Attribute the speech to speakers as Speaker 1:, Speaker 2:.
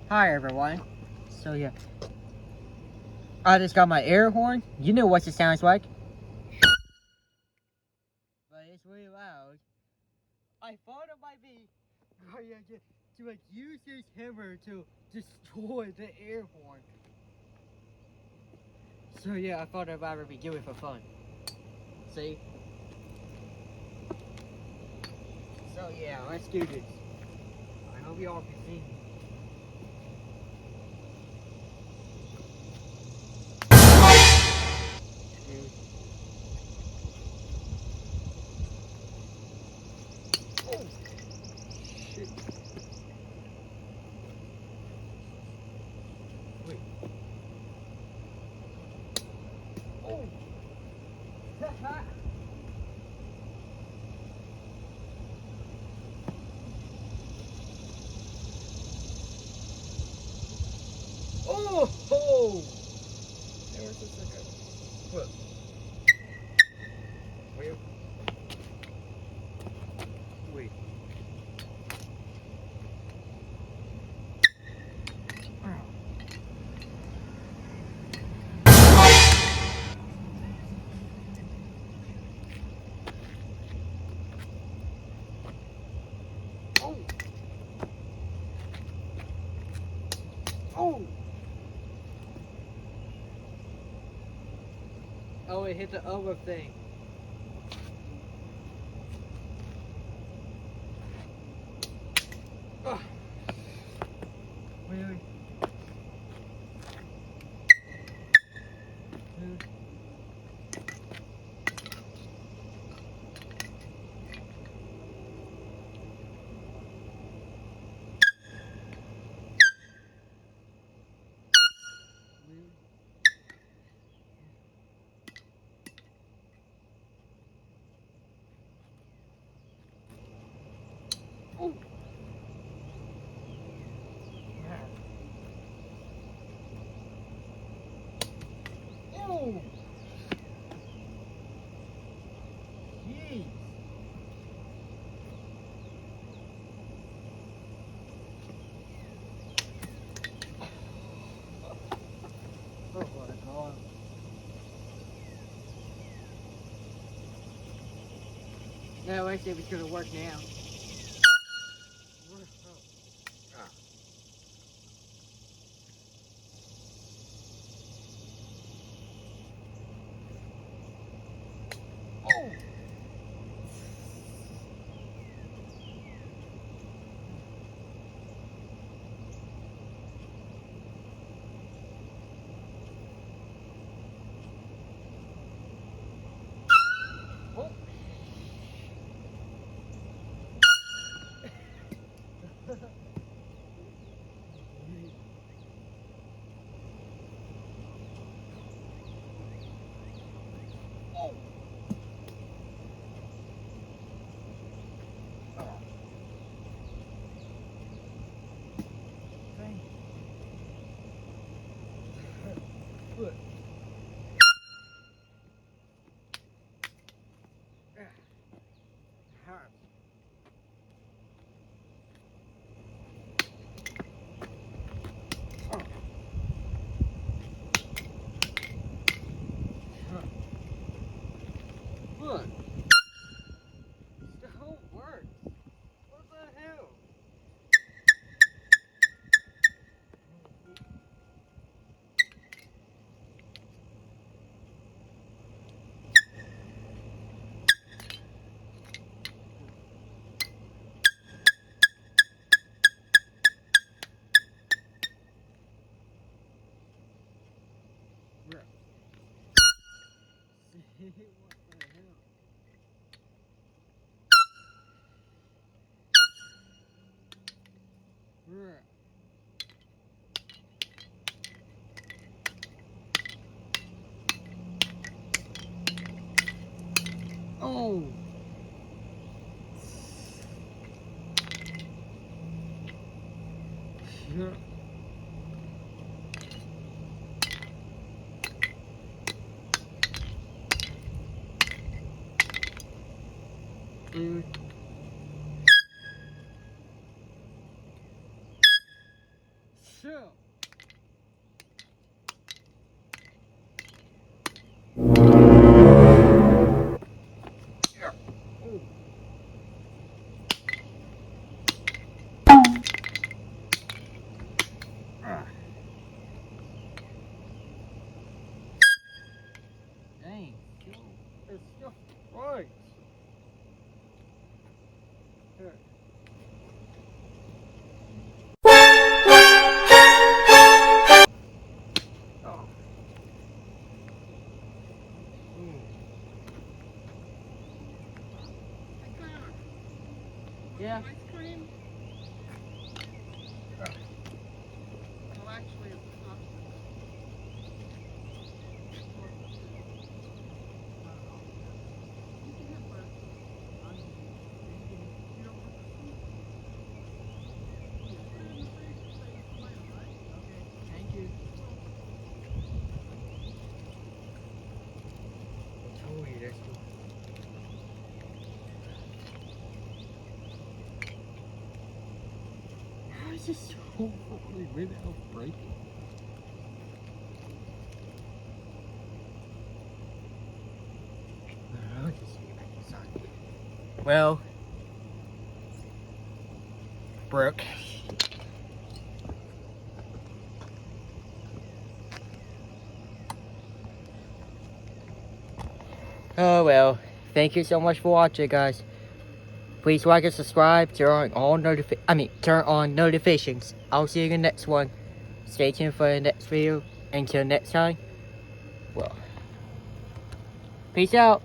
Speaker 1: Hi everyone. So yeah, I just got my air horn. You know what it sounds like. But it's really loud. I thought it might be to like use this hammer to destroy the air horn. So yeah, I thought I'd rather be doing it for fun. See? So yeah, let's do this. I hope y'all can see me. Dude. Oh shit. Wait. Oh. Oh! Oh! There was just like a. Look. Wait. Wait. Oh! Oh! Oh, it hit the other thing. Oh. Really? Dude. Oh. Oh. Jeez. Oh my god. Yeah, I see if it's gonna work now. Oh. Oh. Oh. Dang. Look. Hard. Oh. Look. Still works. What the hell? Bruh. What the hell? Bruh. Oh. Yeah. Dude. Chill. Dang, it's still right. Here. Oh. Yeah.
Speaker 2: Ice cream?
Speaker 1: Oh.
Speaker 2: Well, actually, it's not. You can have both. You don't want this one? Yeah, put it in the fridge so you can later, right?
Speaker 1: Okay, thank you. Oh, yeah, that's cool. How is this so fucking without breaking? I'll just see if I can sign it. Well, Brooke. Oh well, thank you so much for watching, guys. Please like and subscribe. Turn on notifications. I'll see you in the next one. Stay tuned for the next video. Until next time, well, peace out.